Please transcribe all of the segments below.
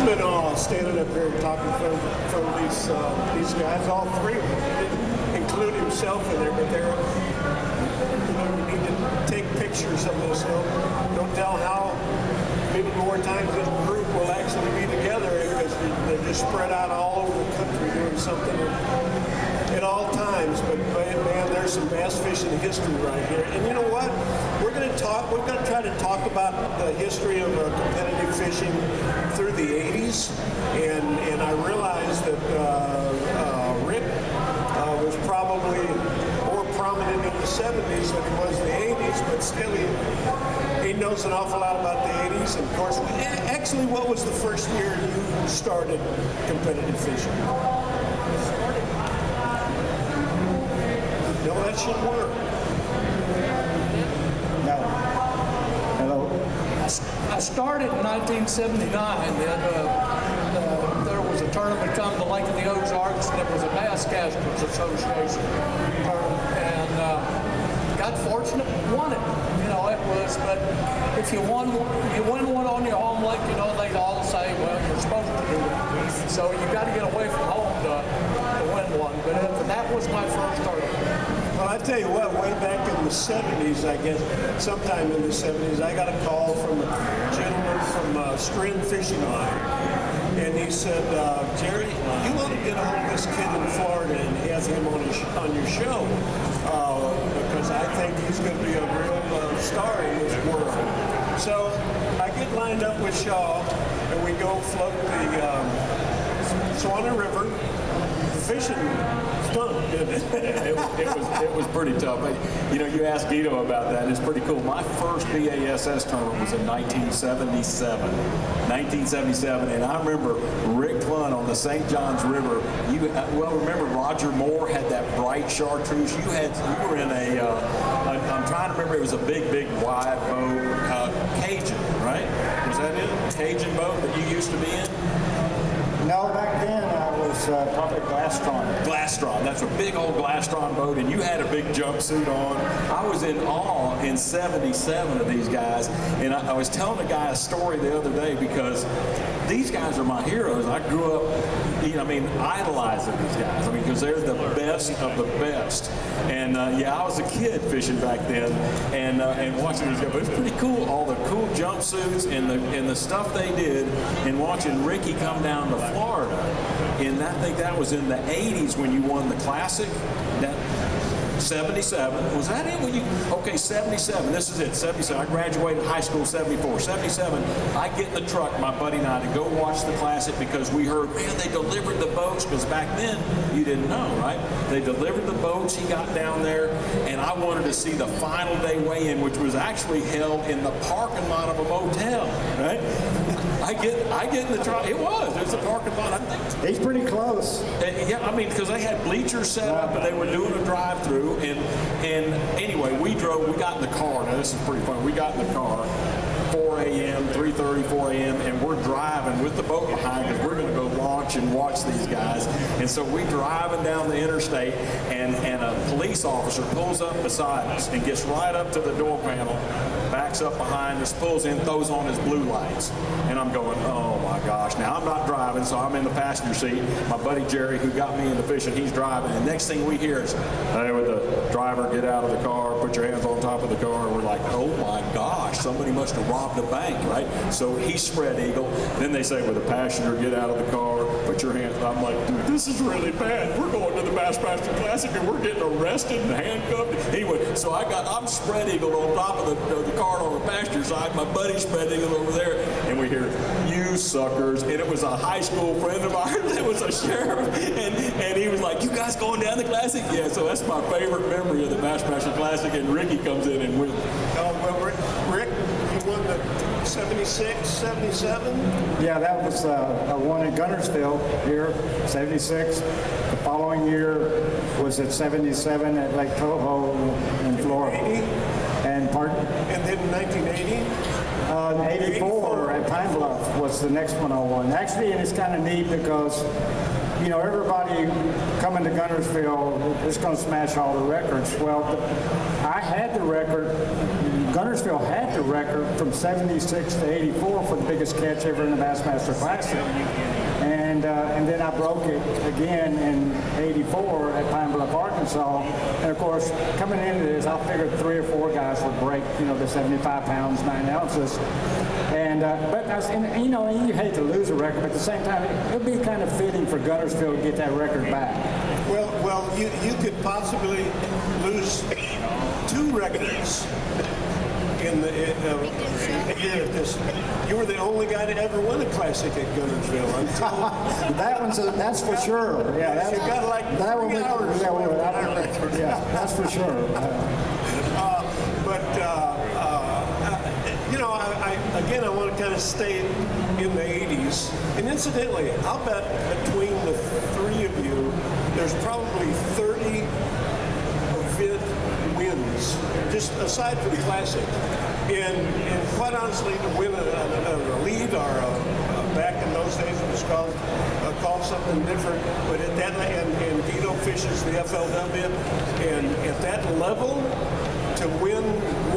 I'm in awe standing up here and talking from these guys, all three of them. He didn't include himself in there, but they're, you need to take pictures of this. Don't tell how many more times this group will actually be together, because they're just spread out all over the country doing something at all times. But man, there's some bass fishing history right here. And you know what? We're going to try to talk about the history of competitive fishing through the 80s. And I realize that Rick was probably more prominent in the 70s than he was in the 80s, but still he knows an awful lot about the 80s. And of course, actually, what was the first year you started competitive fishing? No, that should work. No. Hello. I started in 1979. There was a tournament come to Lake of the Ozarks, and it was a Bassmasters Association tournament, and got fortunate and won it. You know, it was, but if you win one on your home lake, you know, they all say, well, you're supposed to do it. So you got to get away from home to win one. But that was my first tournament. Well, I tell you what, way back in the 70s, I guess, sometime in the 70s, I got a call from a gentleman from String Fishing Line. And he said, Jerry, you want to get a hold of this kid in Florida and have him on your show, because I think he's going to be a real star in this world. So I get lined up with Shaw, and we go float the Swanee River. Fishing stunk, didn't it? It was pretty tough. You know, you asked Guido about that, and it's pretty cool. My first BASS tournament was in 1977. And I remember Rick Clunn on the St. Johns River. Remember Roger Moore had that bright chartreuse. You were in I'm trying to remember, it was a big wide boat, Cajun, right? Was that it? Cajun boat that you used to be in? No, back then I was probably Glastron. Glastron, that's a big old Glastron boat, and you had a big jumpsuit on. I was in awe in 77 of these guys, and I was telling a guy a story the other day, because these guys are my heroes. I grew up, idolizing these guys. Because they're the best of the best. And I was a kid fishing back then, and watching these guys. But it's pretty cool, all the cool jumpsuits and the stuff they did, and watching Ricky come down to Florida. And I think that was in the 80s when you won the Classic. 77. Was that it? 77. This is it. 77. I graduated high school 74. 77. I get in the truck, my buddy and I, to go watch the Classic, because we heard, man, they delivered the boats, because back then you didn't know, right? They delivered the boats. He got down there, and I wanted to see the final day weigh-in, which was actually held in the parking lot of a motel, right? I get in the truck. It was a parking lot. I think. He's pretty close. Because they had bleachers set up, and they were doing a drive-through. And anyway, we got in the car. Now, this is pretty fun. We got in the car, 4 a.m., 3:30, 4 a.m., and we're driving with the boat behind, because we're going to go launch and watch these guys. And so we driving down the interstate, and a police officer pulls up beside us and gets right up to the door panel, backs up behind us, pulls in, throws on his blue lights. And I'm going, oh my gosh. Now, I'm not driving, so I'm in the passenger seat. My buddy Jerry, who got me into fishing, he's driving. And next thing we hear is, hey, with the driver, get out of the car, put your hands on top of the car. And we're like, oh my gosh, somebody must have robbed a bank, right? So he spread eagle. Then they say, with the passenger, get out of the car, put your hands. I'm like, dude, this is really bad. We're going to the Bassmaster Classic, and we're getting arrested and handcuffed. Anyway, so I'm spread eagle on top of the car on the passenger side. My buddy's spread eagle over there, and we hear, you suckers. And it was a high school friend of ours that was a sheriff, and he was like, you guys going down the Classic? Yeah, so that's my favorite memory of the Bassmaster Classic, and Ricky comes in and wins. Rick, you won the 76, 77? Yeah, that was one in Gunnersville here, 76. The following year was at 77 at Lake Toho in Florida. 80? And pardon? And then 1980? 84 at Pine Bluff was the next one I won. Actually, and it's kind of neat, because you know, everybody coming to Guntersville is going to smash all the records. Well, I had the record. Guntersville had the record from 76 to 84 for the biggest catch ever in the Bassmaster Classic. And then I broke it again in 84 at Pine Bluff, Arkansas. And of course, coming into this, I figured 3 or 4 guys would break, you know, the 75 pounds, 9 ounces. And but I was, and, you know, you hate to lose a record, but at the same time, it would be kind of fitting for Guntersville to get that record back. Well, you could possibly lose 2 records in the year of this. You were the only guy to ever win a classic at Guntersville until That's for sure. Yeah, that's, you got like that 3 hours. Yeah, that's for sure. You know, I want to kind of stay in the 80s. And incidentally, I'll bet between the 3 of you, there's probably 30 event wins, just aside from classic. And quite honestly, to win a lead or back in those days it was called something different. But at that, and Guido fishes the FLW, and at that level, to win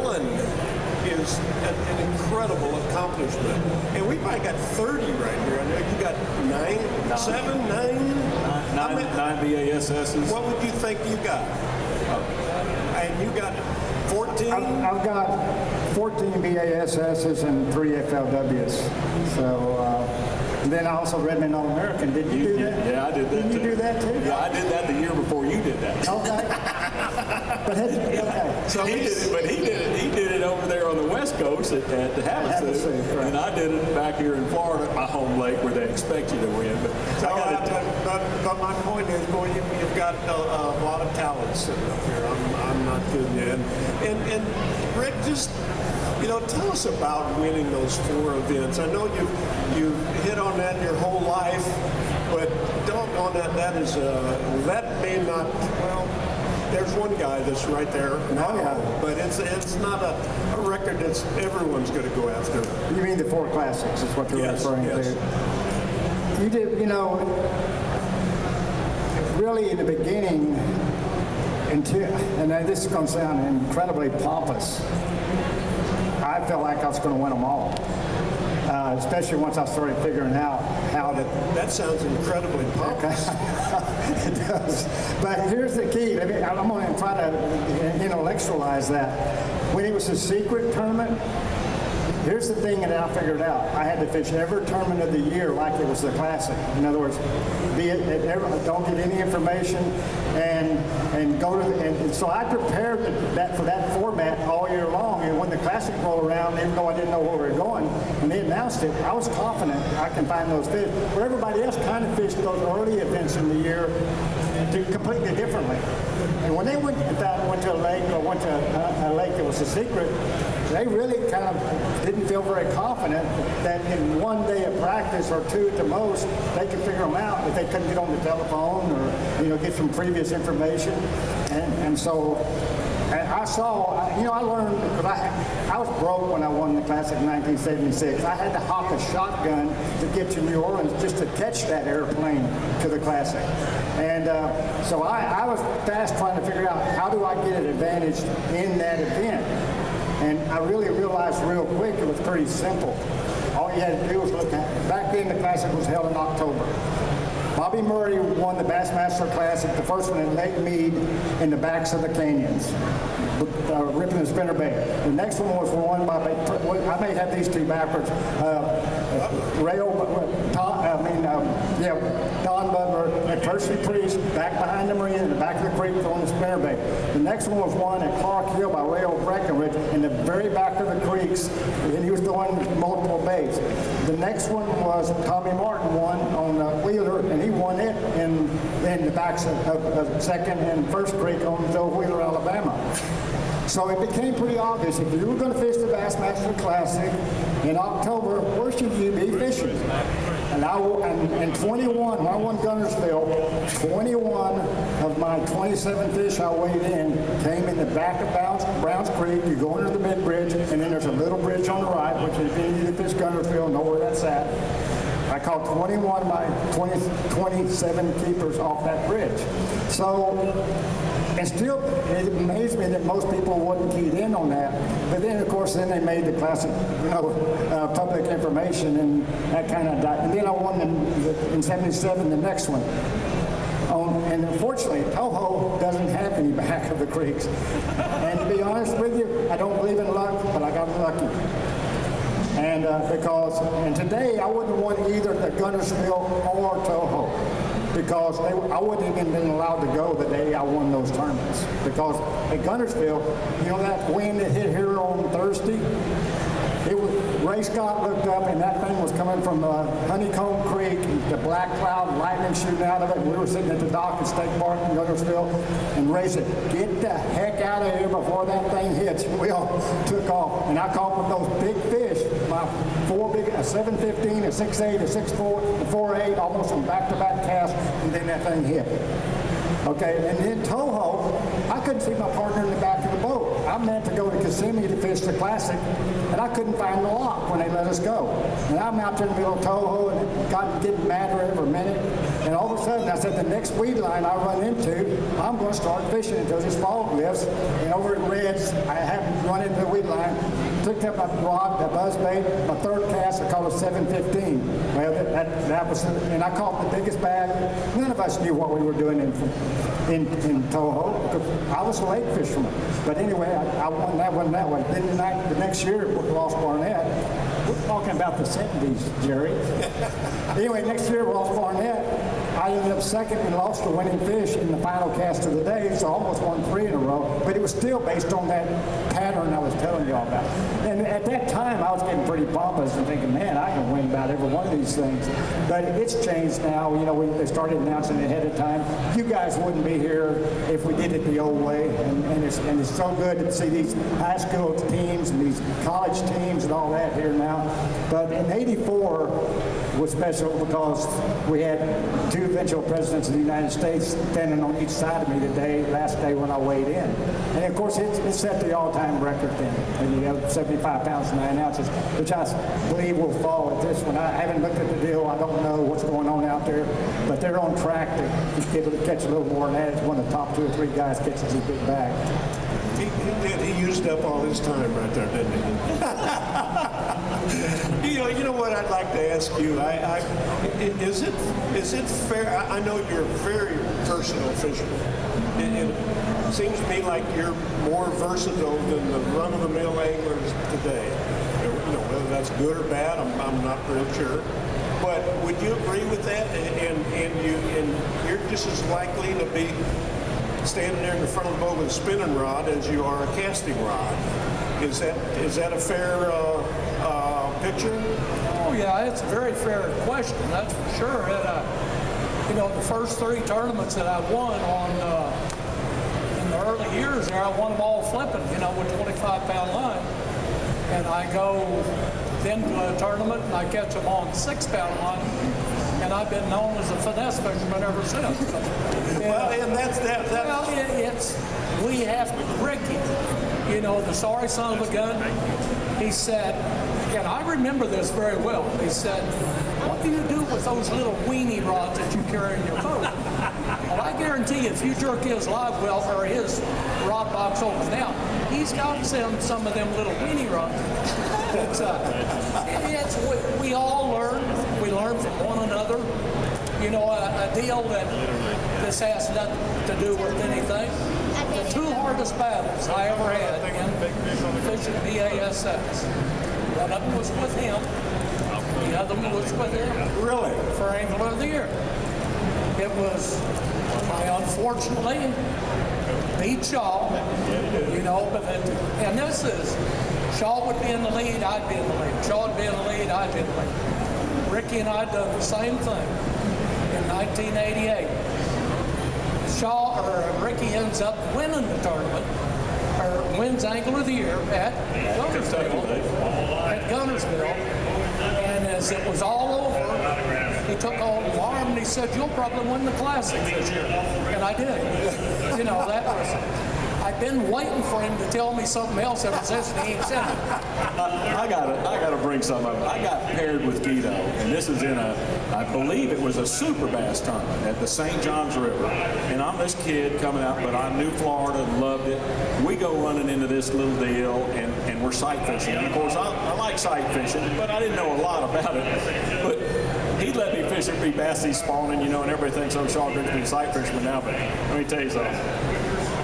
1 is an incredible accomplishment. And we probably got 30 right here. I know you got 9, 7, 9? 9 BASSs. What would you think you got? And you got 14? I've got 14 BASSs and 3 FLWs. So, and then also Redmond All-American. Did you do that? Yeah, I did that. Did you do that too? Yeah, I did that the year before you did that. Okay. Okay. So he did it, but he did it over there on the West Coast at the Havasu, right. and I did it back here in Florida at my home lake where they expect you to win. But my point is, boy, you've got a lot of talent sitting up here. I'm not kidding you. And Rick, just, you know, tell us about winning those 4 events. I know you've hit on that your whole life, but doggone that may not, well, there's one guy that's right there now, but it's not a record that's everyone's going to go after. You mean the 4 classics is what you're referring to? You did, you know, really in the beginning, and this is going to sound incredibly pompous, I felt like I was going to win them all. Especially once I started figuring out how to... That sounds incredibly pompous. It does. But here's the key. I'm going to try to intellectualize that. When it was a secret tournament, here's the thing that I figured out. I had to fish every tournament of the year like it was the classic. In other words, don't get any information and go to and so I prepared for that format all year long. And when the classic rolled around, even though I didn't know where we were going, when they announced it, I was confident I can find those fish. Where everybody else kind of fished those early events in the year completely differently. And when they went to a lake or went to a lake that was a secret, they really kind of didn't feel very confident that in 1 day of practice or 2 at the most, they could figure them out if they couldn't get on the telephone or, you know, get some previous information. And so I saw, you know, I learned, because I was broke when I won the Classic in 1976. I had to hop a shotgun to get to New Orleans just to catch that airplane to the Classic. And so I was fast trying to figure out how do I get an advantage in that event. And I really realized real quick it was pretty simple. All you had to do was look at, back then the Classic was held in October. Bobby Murray won the Bassmaster Classic, the first one at Lake Mead in the backs of the canyons, ripping and spinnerbait. The next one was won by, I may have these 2 backwards, Don Butler and Percy Priest back behind the marina in the back of the creek throwing the spinnerbait. The next one was won at Clark Hill by Rayo Breckenridge in the very back of the creeks, and he was throwing multiple baits. The next one was Tommy Martin won on Wheeler, and he won it in the backs of Second and First Creek on Joe Wheeler, Alabama. So it became pretty obvious if you were going to fish the Bassmaster Classic in October, where should you be fishing? And in 21, when I won Guntersville, 21 of my 27 fish I weighed in came in the back of Browns Creek. You go under the mid bridge, and then there's a little bridge on the right, which if any of you that fish Guntersville know where that's at. I caught 21 of my 27 keepers off that bridge. So, and still, it amazed me that most people wouldn't keyed in on that. But then, of course, then they made the classic, public information, and that kind of died. And then I won in 77 the next one. And unfortunately, Toho doesn't have any back of the creeks. And to be honest with you, I don't believe in luck, but I got lucky. And and today I wouldn't have won either the Guntersville or Toho, because I wouldn't even been allowed to go the day I won those tournaments. Because at Guntersville, that wind that hit here on Thursday, Ray Scott looked up, and that thing was coming from Honeycomb Creek, the black cloud, lightning shooting out of it. We were sitting at the dock at State Park in Guntersville, and Ray said, "Get the heck out of here before that thing hits." We all took off, and I caught with those big fish, my a 715, a 6'8", a 6'4", a 4'8", almost in back-to-back casts, and then that thing hit. Okay, and then Toho, I couldn't see my partner in the back of the boat. I meant to go to Kissimmee to fish the Classic, and I couldn't find the lock when they let us go. And I'm out there in the middle of Toho, and it got getting madder every minute. And all of a sudden, I said, the next weed line I run into, I'm going to start fishing until this fog lifts. And over at Reds, I happened to run into the weed line, took up my rod, the buzz bait, my third cast, I caught a 715. Well, that was, and I caught the biggest bag. None of us knew what we were doing in Toho, because I was a lake fisherman. But anyway, I won that one that way. Then the next year, we lost Barnett. We're talking about the 70s, Jerry. Anyway, next year, we lost Barnett. I ended up second and lost the winning fish in the final cast of the day, so I almost won 3 in a row. But it was still based on that pattern I was telling you all about. And at that time, I was getting pretty pompous and thinking, man, I can win about every one of these things. But it's changed now. They started announcing it ahead of time. You guys wouldn't be here if we did it the old way. And it's so good to see these high school teams and these college teams and all that here now. But in '84 was special because we had 2 eventual presidents of the United States standing on each side of me last day when I weighed in. And of course, it set the all-time record then. And you have 75 pounds and 9 ounces, which I believe will fall at this one. I haven't looked at the deal. I don't know what's going on out there, but they're on track to catch a little more than that. It's one of the top 2 or 3 guys catches a big bag. He did. He used up all his time right there, didn't he? You know what I'd like to ask you? Is it fair? I know you're a very versatile fisherman. It seems to me like you're more versatile than the run-of-the-mill anglers today. Whether that's good or bad, I'm not real sure. But would you agree with that? And you're just as likely to be standing there in the front of the boat with a spinning rod as you are a casting rod. Is that a fair picture? Oh yeah, it's a very fair question. That's for sure. The first 3 tournaments that I won in the early years there, I won them all flipping. With 25-pound line, and I go then to a tournament and I catch them on 6-pound line. And I've been known as a finesse fisherman ever since. And that's that. Well, we have Ricky, the sorry son of a gun. He said, and I remember this very well. He said, "What do you do with those little weenie rods that you carry in your boat?" Well, I guarantee you, if you jerk his live well or his rod box over now, he's got some of them little weenie rods. We all learn. We learn from one another. A deal that this has nothing to do with anything. The 2 hardest battles I ever had in fishing BASS. One of them was with him. The other one was with him. Really? For Angler of the Year. It was, I unfortunately beat Shaw. And this is, Shaw would be in the lead, I'd be in the lead. Shaw would be in the lead, I'd be in the lead. Ricky and I done the same thing in 1988. Ricky ends up winning the tournament, or wins Angler of the Year at Guntersville. And as it was all over, he took all the arm and he said, "You'll probably win the Classic this year." And I did. That was I've been waiting for him to tell me something else ever since, and he ain't said it. I gotta bring something up. I got paired with Guido, and this is in I believe it was a super bass tournament at the St. Johns River. And I'm this kid coming out, but I knew Florida and loved it. We go running into this little deal, and we're sight fishing. And of course, I like sight fishing, but I didn't know a lot about it. But he let me fish every bass he's spawning, and everybody thinks, oh, Shaw Grigsby a sight fisherman now, but let me tell you something.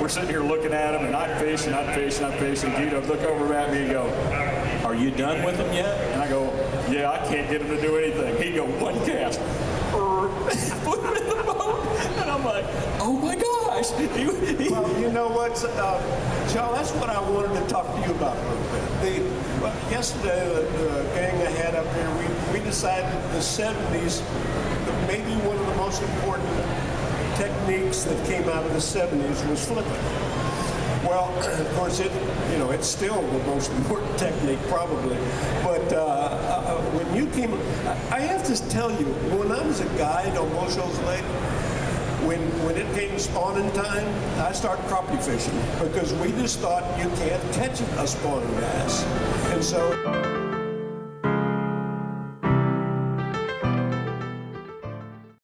We're sitting here looking at him, and I'd fish, and Guido would look over at me and go, are you done with him yet? And I go, yeah, I can't get him to do anything. He'd go, one cast. Put him in the boat. And I'm like, oh my gosh. Well, you know what, Joe, that's what I wanted to talk to you about a little bit. Yesterday, the gang I had up here, we decided the 70s, maybe one of the most important techniques that came out of the 70s was flipping. Well, of course, it's still the most important technique, probably. But when you came, I have to tell you, when I was a guide on Bull Shoals Lake, when it came spawning time, I started crappie fishing because we just thought you can't catch a spawning bass. And so